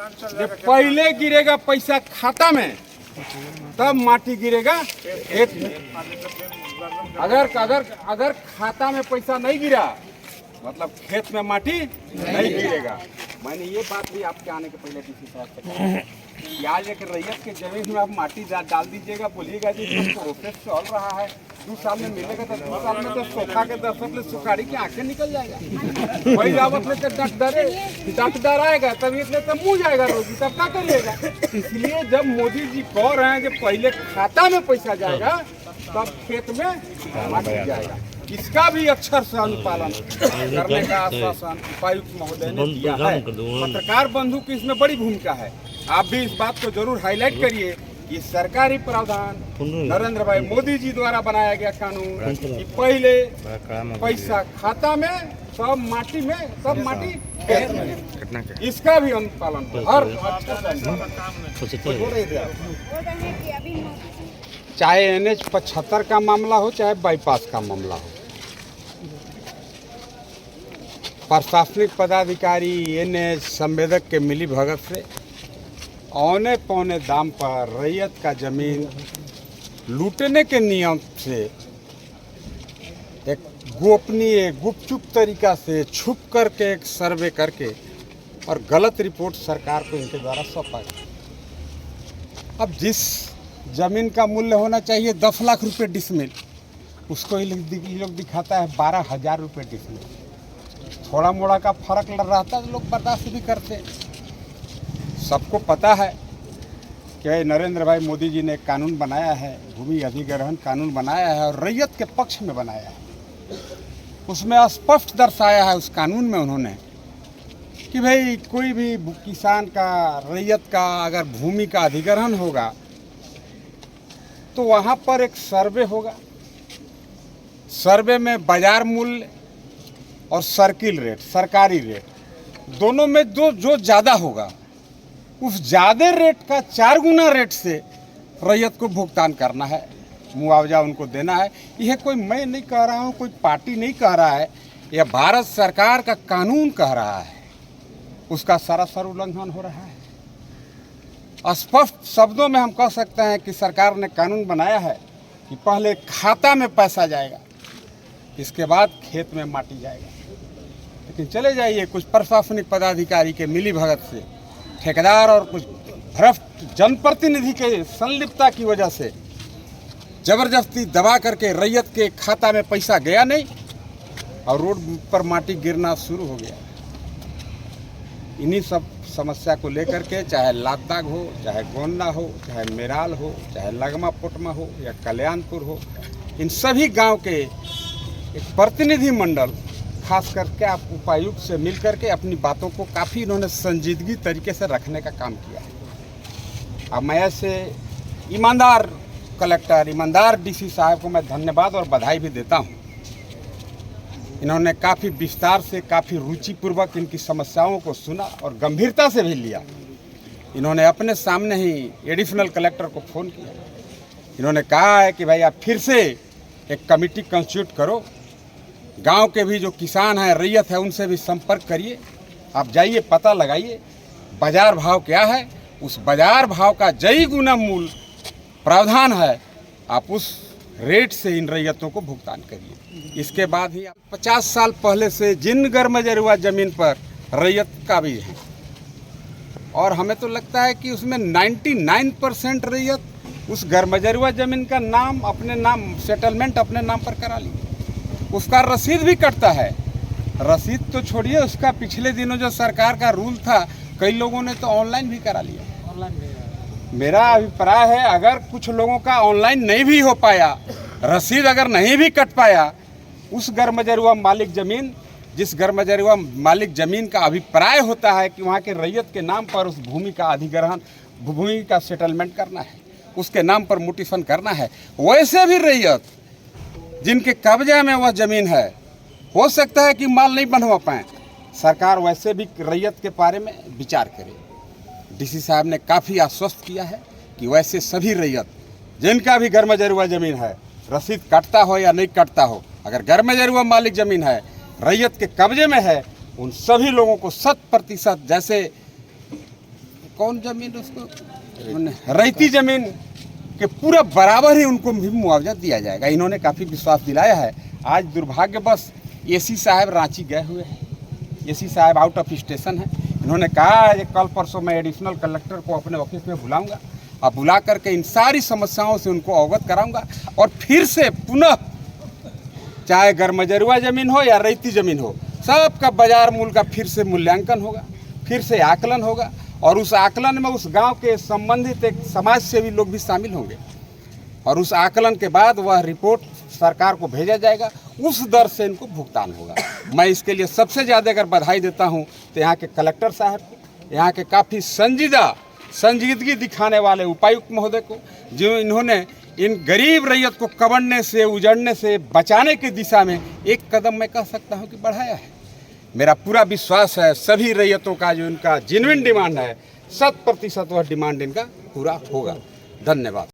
जब पहले गिरेगा पैसा खाता में तब माटी गिरेगा खेत में। अगर खाता में पैसा नहीं गिरा मतलब खेत में माटी नहीं गिरेगा। मैंने ये बात भी आपके आने के पहले डीसी साहब से कहा कि आज एक रैयत के जमीन में आप माटी डाल दीजिएगा, बोलिएगा जी प्रोसेस चल रहा है, 2 साल में मिलेगा तो 2 साल में तो सोखा के दस्तक ले सुखाड़ी की आंखें निकल जाएगा। वही आवत में डट डराएगा तभी इसलिए तो मुँह जाएगा रोगी, तब क्या करिएगा। इसलिए जब मोदी जी कह रहे हैं कि पहले खाता में पैसा जाएगा तब खेत में माटी जाएगा, इसका भी अक्षर से अनुपालन करने का आश्वासन उपायुक्त महोदय ने दिया है। पत्रकार बंधु की इसमें बड़ी भूमिका है। आप भी इस बात को जरूर हाईलाइट करिए कि सरकारी प्रावधान नरेंद्र भाई मोदी जी द्वारा बनाया गया कानून कि पहले पैसा खाता में सब माटी में सब माटी खेत में, इसका भी अनुपालन हर चाहे NH 75 का मामला हो चाहे बाईपास का मामला हो। प्रशासनिक पदाधिकारी NH संवेदक के मिली भगत से औने पौने दाम पर रैयत का जमीन लूटने के नियम से एक गोपनीय गुपचुप तरीका से छुप करके एक सर्वे करके और गलत रिपोर्ट सरकार को इनके द्वारा सौंपा गया। अब जिस जमीन का मूल्य होना चाहिए 10 लाख रुपए डिसमिल, उसको ये लोग दिखाता है 12,000 रुपये डिसमिल। थोड़ा मोड़ा का फर्क लग रहा था तो लोग बर्दाश्त भी करते। सबको पता है कि नरेंद्र भाई मोदी जी ने एक कानून बनाया है, भूमि अधिग्रहण कानून बनाया है और रैयत के पक्ष में बनाया है। उसमें स्पष्ट दर्शाया है उस कानून में उन्होंने कि भाई कोई भी किसान का रैयत का अगर भूमि का अधिग्रहण होगा तो वहाँ पर एक सर्वे होगा। सर्वे में बाजार मूल्य और सर्किल रेट सरकारी रेट दोनों में जो ज़्यादा होगा उस ज़्यादा रेट का 4 गुना रेट से रैयत को भुगतान करना है, मुआवजा उनको देना है। यह कोई मैं नहीं कह रहा हूँ, कोई पार्टी नहीं कह रहा है, यह भारत सरकार का कानून कह रहा है। उसका सरासर उल्लंघन हो रहा है। स्पष्ट शब्दों में हम कह सकते हैं कि सरकार ने कानून बनाया है कि पहले खाता में पैसा जाएगा, इसके बाद खेत में माटी जाएगा। लेकिन चले जाइए कुछ प्रशासनिक पदाधिकारी के मिली भगत से, ठेकेदार और कुछ भ्रष्ट जनप्रतिनिधि के संलिप्तता की वजह से जबरदस्ती दबा करके रैयत के खाता में पैसा गया नहीं और रोड पर माटी गिरना शुरू हो गया। इन्हीं सब समस्या को लेकर के चाहे लादाग हो, चाहे गोंदा हो, चाहे मेराल हो, चाहे लगमा पोटमा हो या कल्याणपुर हो, इन सभी गांव के एक प्रतिनिधि मंडल खास करके आप उपायुक्त से मिल करके अपनी बातों को काफ़ी इन्होंने संजीदगी तरीके से रखने का काम किया है। अब मैं ऐसे ईमानदार कलेक्टर, ईमानदार डीसी साहब को मैं धन्यवाद और बधाई भी देता हूँ। इन्होंने काफ़ी विस्तार से, काफ़ी रुचिपूर्वक इनकी समस्याओं को सुना और गंभीरता से भी लिया। इन्होंने अपने सामने ही एडिशनल कलेक्टर को फ़ोन किया। इन्होंने कहा है कि भाई आप फिर से एक कमेटी कंस्टिट्यूट करो, गांव के भी जो किसान हैं, रैयत है, उनसे भी संपर्क करिए। आप जाइए, पता लगाइए बाज़ार भाव क्या है, उस बाज़ार भाव का जई गुना मूल प्रावधान है, आप उस रेट से इन रैयतों को भुगतान करिए। इसके बाद ही 50 साल पहले से जिन गर्मजरुआ ज़मीन पर रैयत का भी है और हमें तो लगता है कि उसमें 99% रैयत उस गर्मजरुआ ज़मीन का नाम अपने नाम सेटलमेंट अपने नाम पर करा ली। उसका रसीद भी कटता है। रसीद तो छोड़िए, उसका पिछले दिनों जो सरकार का रूल था कई लोगों ने तो ऑनलाइन भी करा लिया। मेरा अभिप्राय है अगर कुछ लोगों का ऑनलाइन नहीं भी हो पाया, रसीद अगर नहीं भी कट पाया, उस गर्मजरुआ मालिक ज़मीन, जिस गर्मजरुआ मालिक ज़मीन का अभिप्राय होता है कि वहाँ के रैयत के नाम पर उस भूमि का अधिग्रहण, भूमि का सेटलमेंट करना है, उसके नाम पर मुटिफन करना है, वैसे भी रैयत जिनके कब्जे में वह ज़मीन है, हो सकता है कि माल नहीं बनवा पाए, सरकार वैसे भी रैयत के बारे में विचार करे। डीसी साहब ने काफ़ी आश्वस्त किया है कि वैसे सभी रैयत जिनका भी गर्मजरुआ ज़मीन है, रसीद कटता हो या नहीं कटता हो, अगर गर्मजरुआ मालिक ज़मीन है, रैयत के कब्जे में है, उन सभी लोगों को 100% जैसे कौन जमीन उसको, रैयती जमीन के पूरा बराबर ही उनको भी मुआवजा दिया जाएगा। इन्होंने काफ़ी विश्वास दिलाया है। आज दुर्भाग्यवश एसी साहब रांची गए हुए हैं, एसी साहब आउट ऑफ स्टेशन है। इन्होंने कहा है कि कल परसों मैं एडिशनल कलेक्टर को अपने ऑफिस में बुलाऊंगा और बुला करके इन सारी समस्याओं से उनको अवगत कराऊंगा और फिर से पुनः चाहे गरमजरुआ ज़मीन हो या रैयती ज़मीन हो, सबका बाजार मूल्य का फिर से मूल्यांकन होगा, फिर से आकलन होगा और उस आकलन में उस गांव के संबंधित एक समाज सेवी लोग भी शामिल होंगे और उस आकलन के बाद वह रिपोर्ट सरकार को भेजा जाएगा, उस दर से इनको भुगतान होगा। मैं इसके लिए सबसे ज़्यादा अगर बधाई देता हूं तो यहाँ के कलेक्टर साहब को, यहाँ के काफ़ी संजीदगी दिखाने वाले उपायुक्त महोदय को, जो इन्होंने इन गरीब रैयत को कबड़ने से, उजड़ने से बचाने की दिशा में एक कदम मैं कह सकता हूं कि बढ़ाया है। मेरा पूरा विश्वास है सभी रैयतों का जो इनका जेन्युइन डिमांड है 100% वह डिमांड इनका पूरा होगा। धन्यवाद।